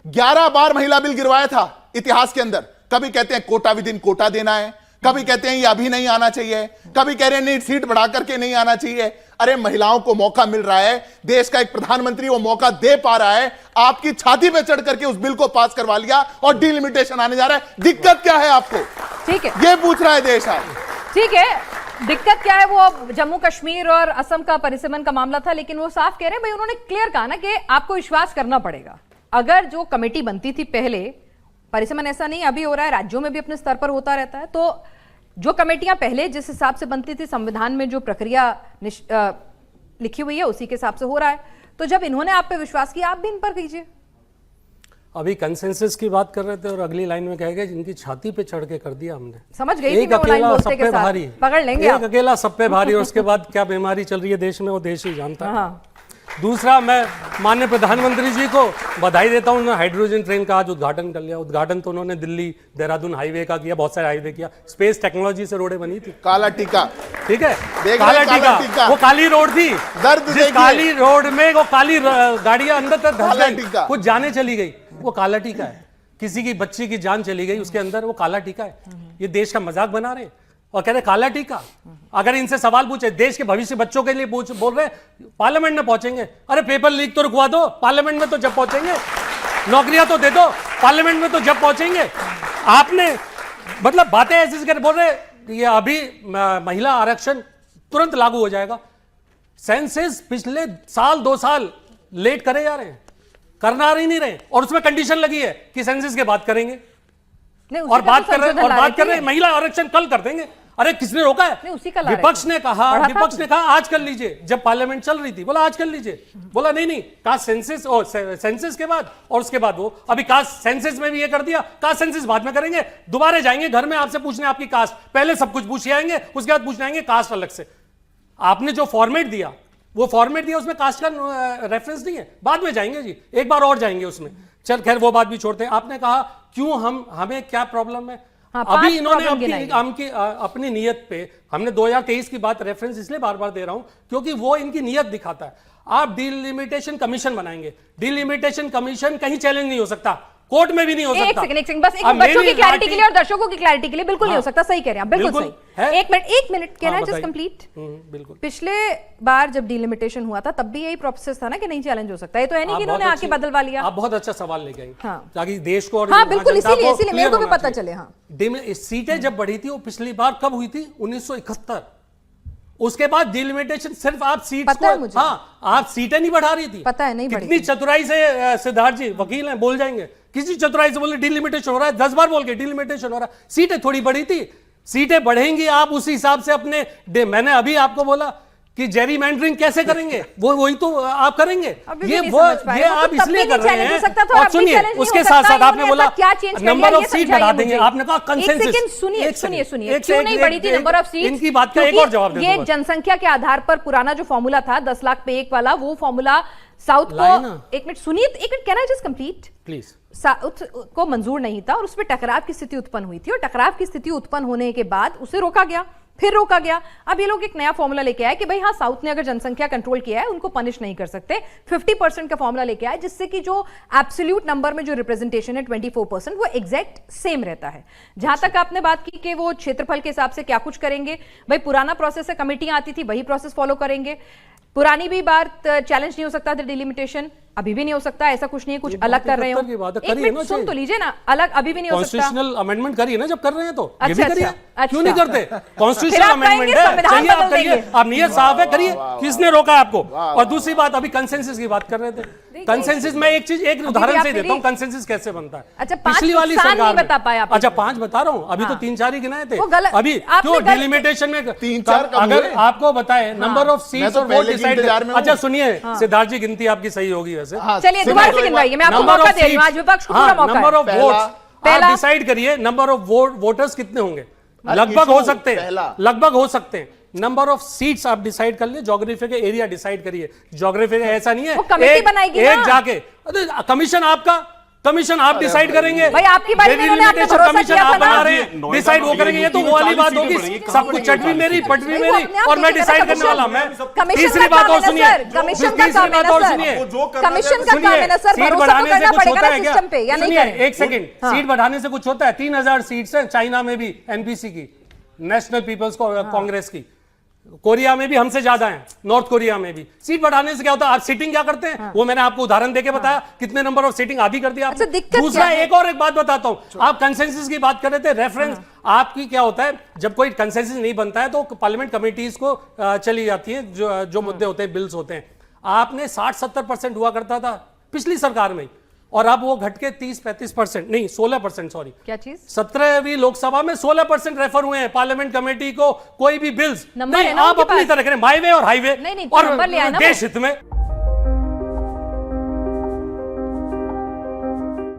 11 बार महिला बिल गिरवाया था इतिहास के अंदर। कभी कहते हैं कोटा विद इन कोटा देना है, कभी कहते हैं ये अभी नहीं आना चाहिए, कभी कह रहे हैं नहीं सीट बढ़ा करके नहीं आना चाहिए। अरे महिलाओं को मौका मिल रहा है, देश का एक प्रधानमंत्री वो मौका दे पा रहा है, आपकी छाती पे चढ़ करके उस बिल को पास करवा लिया और डिलिमिटेशन आने जा रहा है। दिक्कत क्या है आपको? ठीक है, ये पूछ रहा है देश आज। ठीक है, दिक्कत क्या है? वो अब जम्मू कश्मीर और असम का परिसीमन का मामला था, लेकिन वो साफ कह रहे हैं भाई, उन्होंने क्लियर कहा ना कि आपको विश्वास करना पड़ेगा। अगर जो कमेटी बनती थी पहले, परिसीमन ऐसा नहीं अभी हो रहा है, राज्यों में भी अपने स्तर पर होता रहता है, तो जो कमेटियां पहले जिस हिसाब से बनती थी, संविधान में जो प्रक्रिया लिखी हुई है उसी के हिसाब से हो रहा है। तो जब इन्होंने आप पे विश्वास किया, आप भी इन पर कीजिए। अभी कंसेंसस की बात कर रहे थे और अगली लाइन में कहेगा जिनकी छाती पे चढ़ के कर दिया हमने। समझ गई थी एक मैं वो लाइन अकेला बोलते सब के पे साथ। भारी, पकड़ लेंगे एक आप। अकेला सब पे भारी, और उसके बाद क्या बीमारी चल रही है देश में वो देश ही जानता है। हाँ। दूसरा, मैं माननीय प्रधानमंत्री जी को बधाई देता हूं, उन्होंने हाइड्रोजन ट्रेन का आज उद्घाटन कर लिया। उद्घाटन तो उन्होंने दिल्ली देहरादून हाईवे का किया, बहुत सारे हाईवे किया, स्पेस टेक्नोलॉजी से रोडें बनी थी। काला टीका, ठीक है, देख काला रहे काला टीका। वो काली रोड थी, दर्द जिस देखिए। काली रोड में वो काली गाड़ियां अंदर तक धंस काला गई, टीका। कुछ जाने चली गई, वो काला टीका है। किसी की बच्ची की जान चली गई उसके अंदर, वो काला टीका है। ये देश का मजाक बना रहे हैं और कह रहे काला टीका। अगर इनसे सवाल पूछे, देश के भविष्य बच्चों के लिए बोल रहे पार्लियामेंट में पहुंचेंगे। अरे पेपर लीक तो रुकवा दो, पार्लियामेंट में तो जब पहुंचेंगे। नौकरियां तो दे दो, पार्लियामेंट में तो जब पहुंचेंगे। आपने मतलब बातें ऐसी कर बोल रहे ये अभी महिला आरक्षण तुरंत लागू हो जाएगा। सेंसस पिछले साल 2 साल लेट करे जा रहे हैं, करना ही नहीं रहे, और उसमें कंडीशन लगी है कि सेंसस के बाद करेंगे। और बात कर रहे हैं महिला आरक्षण कल कर देंगे। अरे किसने रोका है? विपक्ष ने कहा आज कर लीजिए। जब पार्लियामेंट चल रही थी बोला आज कर लीजिए, बोला नहीं कास्ट सेंसस और सेंसस के बाद, और उसके बाद वो अभी कास्ट सेंसस में भी ये कर दिया, कास्ट सेंसस बाद में करेंगे। दोबारा जाएंगे घर में आपसे पूछने आपकी कास्ट, पहले सब कुछ पूछ आएंगे, उसके बाद पूछने आएंगे कास्ट अलग से। आपने जो फॉर्मेट दिया उसमें कास्ट का रेफरेंस नहीं है, बाद में जाएंगे जी, एक बार और जाएंगे उसमें। चल खैर वो बात भी छोड़ते हैं। आपने कहा क्यों हमें क्या प्रॉब्लम है? हाँ, अभी इन्होंने अपनी नीयत पे, हमने 2023 की बात रेफरेंस इसलिए बार बार दे रहा हूं क्योंकि वो इनकी नीयत दिखाता है। आप डिलिमिटेशन कमीशन बनाएंगे, डिलिमिटेशन कमीशन कहीं चैलेंज नहीं हो सकता, कोर्ट में भी नहीं हो सकता। एक सेकंड बस, एक बच्चों की क्लैरिटी के लिए और दर्शकों की क्लैरिटी के लिए, बिल्कुल नहीं हो सकता। सही कह रहे हैं आप, बिल्कुल सही। एक minute can I just complete? बिल्कुल। पिछले बार जब डिलिमिटेशन हुआ था तब भी यही प्रोसेस था ना कि नहीं चैलेंज हो सकता है, तो है नहीं कि इन्होंने आके बदलवा लिया। आप बहुत अच्छा सवाल लेके आई, हाँ, ताकि देश को और हाँ बिल्कुल, इसीलिए मेरे को भी पता चले। हाँ, सीटें जब बढ़ी थी वो पिछली बार कब हुई थी? 1971। उसके बाद डिलिमिटेशन सिर्फ आप सीट्स को, हाँ आप सीटें नहीं बढ़ा रही थी, पता है नहीं बढ़ी। कितनी चतुराई से सिद्धार्थ जी वकील हैं, बोल जाएंगे, किसी चतुराई से बोले डिलिमिटेशन हो रहा है, 10 बार बोल के डिलिमिटेशन हो रहा है। सीटें थोड़ी बढ़ी थी, सीटें बढ़ेंगी, आप उसी हिसाब से अपने मैंने अभी आपको बोला कि जेरीमैंडरिंग कैसे करेंगे, वही तो आप करेंगे। ये आप इसलिए कर रहे हैं। और सुनिए, उसके साथ साथ आपने बोला नंबर ऑफ सीट बढ़ा देंगे, आपने कहा कंसेंसस। सुनिए क्यों नहीं बढ़ी थी नंबर ऑफ सीट? इनकी बात का एक और जवाब दे। ये जनसंख्या के आधार पर पुराना जो फॉर्मूला था 10 लाख पे एक वाला, वो फॉर्मूला साउथ को, एक मिनट सुनिए, एक minute, can I just complete please, south को मंजूर नहीं था और उसमें टकराव की स्थिति उत्पन्न हुई थी, और टकराव की स्थिति उत्पन्न होने के बाद उसे रोका गया, फिर रोका गया। अब ये लोग एक नया फॉर्मूला लेके आए कि भाई हाँ, साउथ ने अगर जनसंख्या कंट्रोल किया है उनको पनिश नहीं कर सकते, 50% का फॉर्मूला लेके आए, जिससे कि जो एब्सोल्यूट नंबर में जो रिप्रेजेंटेशन है 24% वो एग्जैक्ट सेम रहता है। जहां तक आपने बात की कि वो क्षेत्रफल के हिसाब से क्या कुछ करेंगे, भाई पुराना प्रोसेस है, कमेटियां आती थी वही प्रोसेस फॉलो करेंगे। पुरानी भी बात चैलेंज नहीं हो सकता था, डिलिमिटेशन अभी भी नहीं हो सकता, ऐसा कुछ नहीं है कुछ अलग कर रहे हो। एक मिनट सुन तो लीजिए ना, अलग अभी भी नहीं हो सकता। कॉन्स्टिट्यूशनल अमेंडमेंट करिए ना जब कर रहे हैं तो। अच्छा, क्यों नहीं करते? कॉन्स्टिट्यूशनल अमेंडमेंट है, चाहिए आप करिए, आप नियत साफ है, करिए, किसने रोका आपको? और दूसरी बात, अभी कंसेंसस की बात कर रहे थे। कंसेंसस में एक उदाहरण से देता हूं कंसेंसस कैसे बनता है। अच्छा, पिछली वाली सरकार बता पाया। अच्छा 5 बता रहा हूं, अभी तो 3-4 ही गिनाए थे। अभी क्यों डिलिमिटेशन में 3-4? अगर आपको बताए नंबर ऑफ सीट्स और वोट डिसाइड। अच्छा सुनिए सिद्धार्थ जी, गिनती आपकी सही होगी वैसे। चलिए दोबारा से गिनवाइए, मैं आपको मौका दे रही हूं, आज विपक्ष को पूरा मौका है। नंबर ऑफ वोट्स आप डिसाइड करिए, नंबर ऑफ वोटर्स कितने होंगे, लगभग हो सकते हैं, लगभग हो सकते हैं। नंबर ऑफ सीट्स आप डिसाइड कर लिए, ज्योग्राफी के एरिया डिसाइड करिए। ज्योग्राफी का ऐसा नहीं है एक जाके कमीशन आपका कमीशन आप डिसाइड करेंगे भाई, आपकी बारी में इन्होंने आप पे Delimitation भरोसा कमीशन किया आप था ना। बना रहे हैं, डिसाइड वो करेंगे। ये तो वो वाली बात होगी, सब कुछ चटनी मेरी पटवी भाई, वो मेरी अपने आप और मैं नहीं डिसाइड करेगा करने वाला। मैं कमीशन तीसरी का बात काम और है ना सुनिए, सर, कमीशन का तीसरी काम है बात ना और सर, सुनिए, कमीशन का काम है ना सर, सीट भरोसा तो बढ़ाने से करना कुछ पड़ेगा होता ना है क्या? सिस्टम पे, या नहीं सुनिए, करें? एक सेकंड, सीट बढ़ाने से कुछ होता है? 3000 सीट्स है चाइना में भी, एनपीसी की, नेशनल पीपल्स कांग्रेस की। कोरिया में भी हमसे ज्यादा है, नॉर्थ कोरिया में भी। सीट बढ़ाने से क्या होता है? आप सीटिंग क्या करते हैं? वो मैंने आपको उदाहरण देके बताया, कितने नंबर ऑफ सीटिंग आधी कर दिया आपने। अच्छा, दिक्कत दूसरा, क्या है? एक बात बताता हूं, आप कंसेंसस की बात कर रहे थे, रेफरेंस आपकी क्या होता है? जब कोई कंसेंसस नहीं बनता है तो पार्लियामेंट कमिटीज को चली जाती है, जो मुद्दे होते हैं, बिल्स होते हैं। आपने 60-70% हुआ करता था पिछली सरकार में, और अब वो घट के 30-35% नहीं 16%, सॉरी, क्या चीज? 17वीं लोकसभा में 16% रेफर हुए हैं पार्लियामेंट कमेटी को कोई भी बिल्स। नंबर नहीं, है ना आप उनके अपनी पास? तरह करें, माई वे और हाईवे नहीं, और नंबर ले आए ना देश वो। हित में।